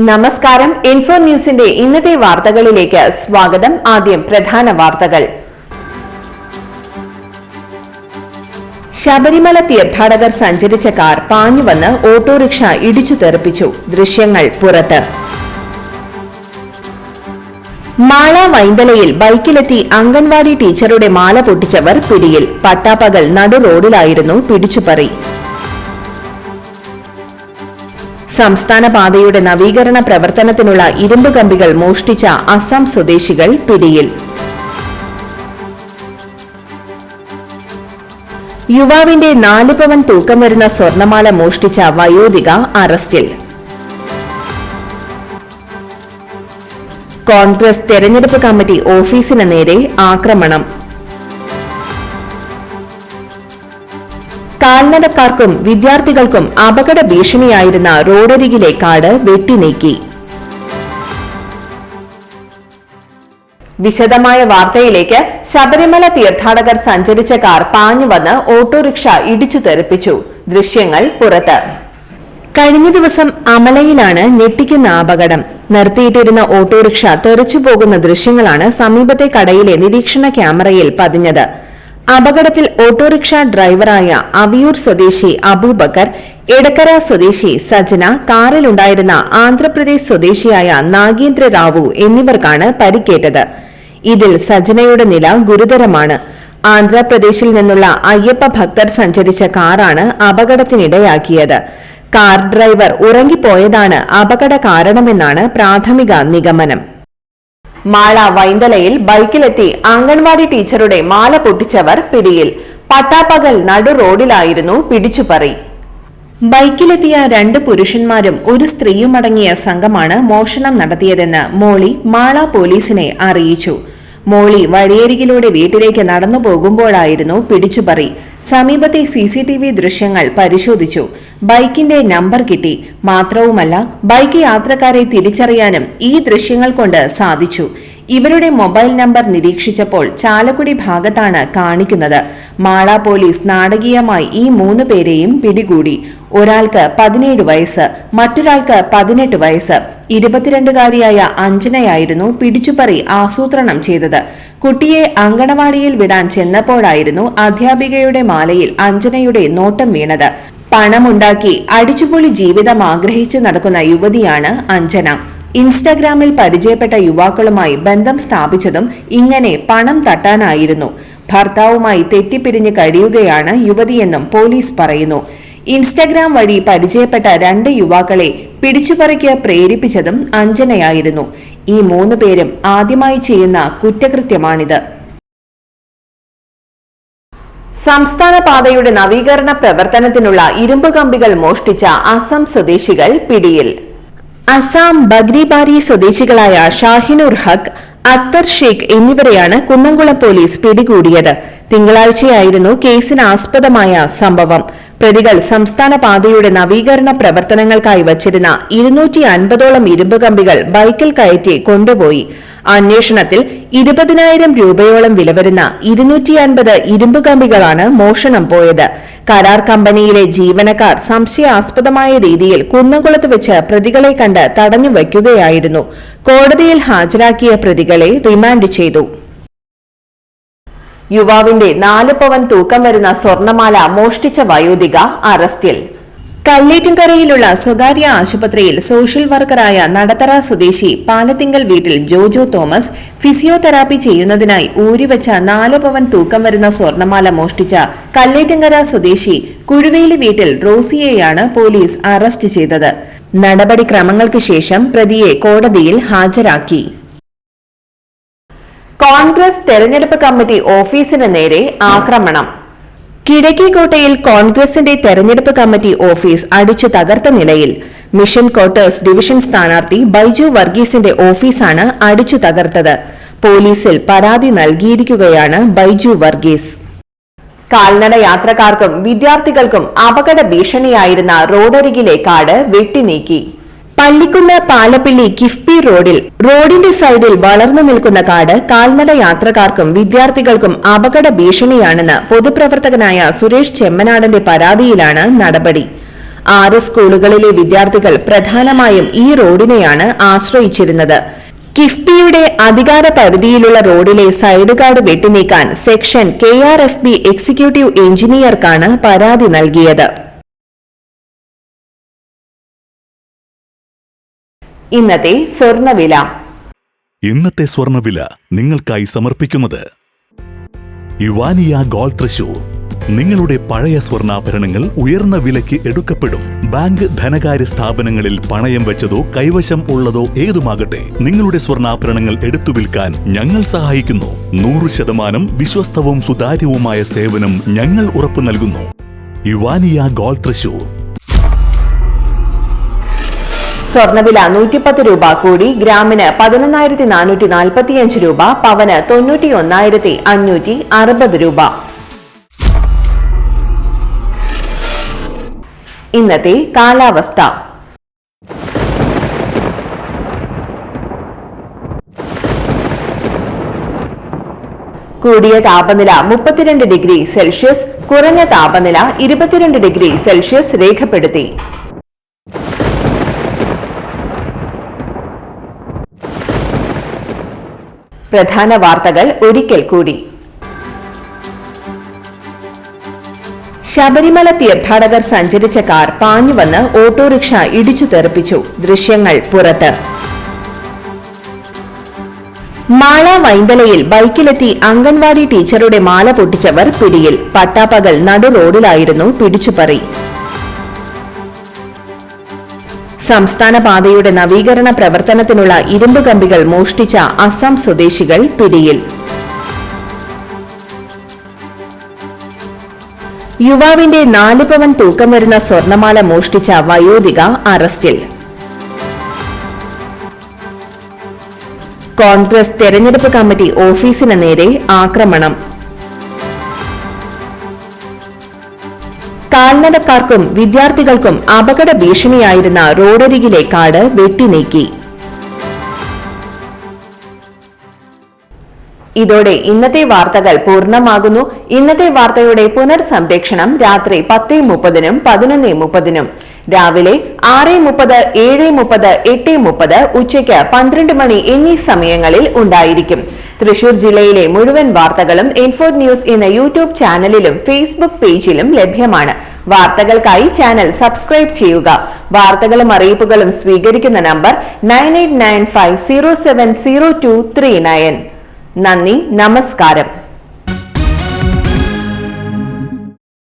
നമസ്കാരം. ഇൻഫോ ന്യൂസിന്റെ ഇന്നത്തെ വാർത്തകളിലേക്ക് സ്വാഗതം. ആദ്യം പ്രധാന വാർത്തകൾ. ശബരിമല തീർത്ഥാടകർ സഞ്ചരിച്ച കാർ പാഞ്ഞുവന്ന് ഓട്ടോറിക്ഷ ഇടിച്ചു തെറിപ്പിച്ചു. ദൃശ്യങ്ങൾ പുറത്ത്. മാള വൈന്തലയിൽ ബൈക്കിലെത്തി അംഗൻവാടി ടീച്ചറുടെ മാല പൊട്ടിച്ചവർ പിടിയിൽ. പട്ടാപ്പകൽ നടു റോഡിലായിരുന്നു പിടിച്ചുപറി. സംസ്ഥാന പാതയുടെ നവീകരണ പ്രവർത്തനത്തിനുള്ള ഇരുമ്പ് കമ്പികൾ മോഷ്ടിച്ച അസം സ്വദേശികൾ പിടിയിൽ. യുവാവിന്റെ 4 പവൻ തൂക്കം വരുന്ന സ്വർണമാല മോഷ്ടിച്ച വയോധിക അറസ്റ്റിൽ. കോൺഗ്രസ് തെരഞ്ഞെടുപ്പ് കമ്മിറ്റി ഓഫീസിന് നേരെ ആക്രമണം. കാൽനടക്കാർക്കും വിദ്യാർത്ഥികൾക്കും അപകട ഭീഷണിയായിരുന്ന റോഡരികിലെ കാട് വെട്ടിനീക്കി. വിശദമായ വാർത്തയിലേക്ക്. ശബരിമല തീർത്ഥാടകർ സഞ്ചരിച്ച കാർ പാഞ്ഞുവന്ന് ഓട്ടോറിക്ഷ ഇടിച്ചു തെറിപ്പിച്ചു. ദൃശ്യങ്ങൾ പുറത്ത്. കഴിഞ്ഞ ദിവസം അമലയിലാണ് ഞെട്ടിക്കുന്ന അപകടം. നിർത്തിയിട്ടിരുന്ന ഓട്ടോറിക്ഷ തെറിച്ചുപോകുന്ന ദൃശ്യങ്ങളാണ് സമീപത്തെ കടയിലെ നിരീക്ഷണ ക്യാമറയിൽ പതിഞ്ഞത്. അപകടത്തിൽ ഓട്ടോറിക്ഷ ഡ്രൈവറായ അവിയൂർ സ്വദേശി അബൂബക്കർ, എടക്കര സ്വദേശി സജന, കാറിലുണ്ടായിരുന്ന ആന്ധ്രാപ്രദേശ് സ്വദേശിയായ നാഗേന്ദ്ര റാവു എന്നിവർക്കാണ് പരിക്കേറ്റത്. ഇതിൽ സജനയുടെ നില ഗുരുതരമാണ്. ആന്ധ്രാപ്രദേശിൽ നിന്നുള്ള അയ്യപ്പ ഭക്തർ സഞ്ചരിച്ച കാറാണ് അപകടത്തിനിടയാക്കിയത്. കാർ ഡ്രൈവർ ഉറങ്ങിപ്പോയതാണ് അപകട കാരണമെന്നാണ് പ്രാഥമിക നിഗമനം. മാള വൈന്തലയിൽ ബൈക്കിലെത്തി അംഗൻവാടി ടീച്ചറുടെ മാല പൊട്ടിച്ചവർ പിടിയിൽ. പട്ടാപ്പകൽ നടു റോഡിലായിരുന്നു പിടിച്ചുപറി. ബൈക്കിലെത്തിയ 2 പുരുഷന്മാരും ഒരു സ്ത്രീയുമടങ്ങിയ സംഘമാണ് മോഷണം നടത്തിയതെന്ന് മോളി മാള പോലീസിനെ അറിയിച്ചു. മോളി വഴിയരികിലൂടെ വീട്ടിലേക്ക് നടന്നു പോകുമ്പോഴായിരുന്നു പിടിച്ചുപറി. സമീപത്തെ CCTV ദൃശ്യങ്ങൾ പരിശോധിച്ചു. ബൈക്കിന്റെ നമ്പർ കിട്ടി. മാത്രവുമല്ല, ബൈക്ക് യാത്രക്കാരെ തിരിച്ചറിയാനും ഈ ദൃശ്യങ്ങൾ കൊണ്ട് സാധിച്ചു. ഇവരുടെ മൊബൈൽ നമ്പർ നിരീക്ഷിച്ചപ്പോൾ ചാലക്കുടി ഭാഗത്താണ് കാണിക്കുന്നത്. മാള പോലീസ് നാടകീയമായി ഈ 3 പേരെയും പിടികൂടി. ഒരാൾക്ക് 17 വയസ്സ്, മറ്റൊരാൾക്ക് 18 വയസ്സ്. 22കാരിയായ അഞ്ജനയായിരുന്നു പിടിച്ചുപറി ആസൂത്രണം ചെയ്തത്. കുട്ടിയെ അങ്കണവാടിയിൽ വിടാൻ ചെന്നപ്പോഴായിരുന്നു അധ്യാപികയുടെ മാലയിൽ അഞ്ജനയുടെ നോട്ടം വീണത്. പണമുണ്ടാക്കി അടിച്ചുപൊളി ജീവിതം ആഗ്രഹിച്ചു നടക്കുന്ന യുവതിയാണ് അഞ്ജന. ഇൻസ്റ്റഗ്രാമിൽ പരിചയപ്പെട്ട യുവാക്കളുമായി ബന്ധം സ്ഥാപിച്ചതും ഇങ്ങനെ പണം തട്ടാനായിരുന്നു. ഭർത്താവുമായി തെറ്റിപ്പിരിഞ്ഞ് കഴിയുകയാണ് യുവതിയെന്നും പോലീസ് പറയുന്നു. ഇൻസ്റ്റഗ്രാം വഴി പരിചയപ്പെട്ട 2 യുവാക്കളെ പിടിച്ചുപറിക്ക് പ്രേരിപ്പിച്ചതും അഞ്ജനയായിരുന്നു. ഈ 3 പേരും ആദ്യമായി ചെയ്യുന്ന കുറ്റകൃത്യമാണിത്. സംസ്ഥാന പാതയുടെ നവീകരണ പ്രവർത്തനത്തിനുള്ള ഇരുമ്പ് കമ്പികൾ മോഷ്ടിച്ച അസം സ്വദേശികൾ പിടിയിൽ. അസാം ബഗ്രിബാരി സ്വദേശികളായ ഷാഹിനുർ ഹക്ക്, അക്തർ ഷേഖ് എന്നിവരെയാണ് കുന്നംകുളം പോലീസ് പിടികൂടിയത്. തിങ്കളാഴ്ചയായിരുന്നു കേസിന് ആസ്പദമായ സംഭവം. പ്രതികൾ സംസ്ഥാന പാതയുടെ നവീകരണ പ്രവർത്തനങ്ങൾക്കായി വച്ചിരുന്ന 250ഓളം ഇരുമ്പ് കമ്പികൾ ബൈക്കിൽ കയറ്റി കൊണ്ടുപോയി. അന്വേഷണത്തിൽ 20,000 രൂപയോളം വില വരുന്ന 250 ഇരുമ്പ് കമ്പികളാണ് മോഷണം പോയത്. കരാർ കമ്പനിയിലെ ജീവനക്കാർ സംശയാസ്പദമായ രീതിയിൽ കുന്നംകുളത്ത് വെച്ച് പ്രതികളെ കണ്ട് തടഞ്ഞു വയ്ക്കുകയായിരുന്നു. കോടതിയിൽ ഹാജരാക്കിയ പ്രതികളെ റിമാൻഡ് ചെയ്തു. യുവാവിന്റെ 4 പവൻ തൂക്കം വരുന്ന സ്വർണമാല മോഷ്ടിച്ച വയോധിക അറസ്റ്റിൽ. കല്ലേറ്റുംകരയിലുള്ള സ്വകാര്യ ആശുപത്രിയിൽ സോഷ്യൽ വർക്കറായ നടത്തറ സ്വദേശി പാലത്തിങ്കൽ വീട്ടിൽ ജോജോ തോമസ് ഫിസിയോതെറാപ്പി ചെയ്യുന്നതിനായി ഊരിവെച്ച 4 പവൻ തൂക്കം വരുന്ന സ്വർണമാല മോഷ്ടിച്ച കല്ലേറ്റുംകര സ്വദേശി കുഴുവേലി വീട്ടിൽ റോസിയെയാണ് പോലീസ് അറസ്റ്റ് ചെയ്തത്. നടപടിക്രമങ്ങൾക്ക് ശേഷം പ്രതിയെ കോടതിയിൽ ഹാജരാക്കി. കോൺഗ്രസ് തെരഞ്ഞെടുപ്പ് കമ്മിറ്റി ഓഫീസിന് നേരെ ആക്രമണം. കിഴക്കേക്കോട്ടയിൽ കോൺഗ്രസിന്റെ തെരഞ്ഞെടുപ്പ് കമ്മിറ്റി ഓഫീസ് അടിച്ചു തകർത്ത നിലയിൽ. മിഷൻ ക്വാർട്ടേഴ്സ് ഡിവിഷൻ സ്ഥാനാർത്ഥി ബൈജു വർഗീസിന്റെ ഓഫീസാണ് അടിച്ചു തകർത്തത്. പോലീസിൽ പരാതി നൽകിയിരിക്കുകയാണ് ബൈജു വർഗീസ്. കാൽനട യാത്രക്കാർക്കും വിദ്യാർത്ഥികൾക്കും അപകട ഭീഷണിയായിരുന്ന റോഡരികിലെ കാട് വെട്ടിനീക്കി. പള്ളിക്കുന്ന് പാലപ്പിള്ളി കിഫ്ബി റോഡിന്റെ സൈഡിൽ വളർന്നു നിൽക്കുന്ന കാട് കാൽനട യാത്രക്കാർക്കും വിദ്യാർത്ഥികൾക്കും അപകട ഭീഷണിയാണെന്ന് പൊതുപ്രവർത്തകനായ സുരേഷ് ചെമ്മനാടന്റെ പരാതിയിലാണ് നടപടി. 6 സ്കൂളുകളിലെ വിദ്യാർത്ഥികൾ പ്രധാനമായും ഈ റോഡിനെയാണ് ആശ്രയിച്ചിരുന്നത്. കിഫ്ബിയുടെ അധികാര പരിധിയിലുള്ള റോഡിലെ സൈഡ് ഗാർഡ് വെട്ടിനീക്കാൻ സെക്ഷൻ KRFB എക്സിക്യൂട്ടീവ് എഞ്ചിനീയർക്കാണ് പരാതി നൽകിയത്. ഇന്നത്തെ സ്വർണ്ണവില. ഇന്നത്തെ സ്വർണ്ണവില നിങ്ങൾക്കായി സമർപ്പിക്കുന്നത് ഇവാനിയ ഗോൾഡ് തൃശൂർ. നിങ്ങളുടെ പഴയ സ്വർണ്ണാഭരണങ്ങൾ ഉയർന്ന വിലയ്ക്ക് എടുക്കപ്പെടും. ബാങ്ക്, ധനകാര്യ സ്ഥാപനങ്ങളിൽ പണയം വെച്ചതോ കൈവശം ഉള്ളതോ ഏതുമാകട്ടെ, നിങ്ങളുടെ സ്വർണ്ണാഭരണങ്ങൾ എടുത്തു വിൽക്കാൻ ഞങ്ങൾ സഹായിക്കുന്നു. 100% വിശ്വസ്തവും സുതാര്യവുമായ സേവനം ഞങ്ങൾ ഉറപ്പു നൽകുന്നു. ഇവാനിയ ഗോൾഡ് തൃശൂർ. സ്വർണ്ണവില 110 രൂപ കൂടി. ഗ്രാമിന് 11,445 രൂപ, പവന് 91,560 രൂപ. ഇന്നത്തെ കാലാവസ്ഥ. കൂടിയ താപനില 32 ഡിഗ്രി സെൽഷ്യസ്, കുറഞ്ഞ താപനില 22 ഡിഗ്രി സെൽഷ്യസ് രേഖപ്പെടുത്തി. പ്രധാന വാർത്തകൾ ഒരിക്കൽ കൂടി. ശബരിമല തീർത്ഥാടകർ സഞ്ചരിച്ച കാർ പാഞ്ഞുവന്ന് ഓട്ടോറിക്ഷ ഇടിച്ചു തെറിപ്പിച്ചു. ദൃശ്യങ്ങൾ പുറത്ത്. മാള വൈന്തലയിൽ ബൈക്കിലെത്തി അംഗൻവാടി ടീച്ചറുടെ മാല പൊട്ടിച്ചവർ പിടിയിൽ. പട്ടാപ്പകൽ നടു റോഡിലായിരുന്നു പിടിച്ചുപറി. സംസ്ഥാന പാതയുടെ നവീകരണ പ്രവർത്തനത്തിനുള്ള ഇരുമ്പ് കമ്പികൾ മോഷ്ടിച്ച അസം സ്വദേശികൾ പിടിയിൽ. യുവാവിന്റെ 4 പവൻ തൂക്കം വരുന്ന സ്വർണമാല മോഷ്ടിച്ച വയോധിക അറസ്റ്റിൽ. കോൺഗ്രസ് തെരഞ്ഞെടുപ്പ് കമ്മിറ്റി ഓഫീസിന് നേരെ ആക്രമണം. കാൽനടക്കാർക്കും വിദ്യാർത്ഥികൾക്കും അപകട ഭീഷണിയായിരുന്ന റോഡരികിലെ കാട് വെട്ടിനീക്കി. ഇതോടെ ഇന്നത്തെ വാർത്തകൾ പൂർണ്ണമാകുന്നു. ഇന്നത്തെ വാർത്തയുടെ പുനർസംപ്രേക്ഷണം രാത്രി 10:30-നും 11:30-നും, രാവിലെ 6:30, 7:30, 8:30, ഉച്ചയ്ക്ക് 12 മണി എന്നീ സമയങ്ങളിൽ ഉണ്ടായിരിക്കും. തൃശൂർ ജില്ലയിലെ മുഴുവൻ വാർത്തകളും ഇൻഫോഡ് ന്യൂസ് എന്ന യൂട്യൂബ് ചാനലിലും ഫേസ്ബുക്ക് പേജിലും ലഭ്യമാണ്. വാർത്തകൾക്കായി ചാനൽ സബ്സ്ക്രൈബ് ചെയ്യുക. വാർത്തകളും അറിയിപ്പുകളും സ്വീകരിക്കുന്ന നമ്പർ 9895070239. നന്ദി, നമസ്കാരം.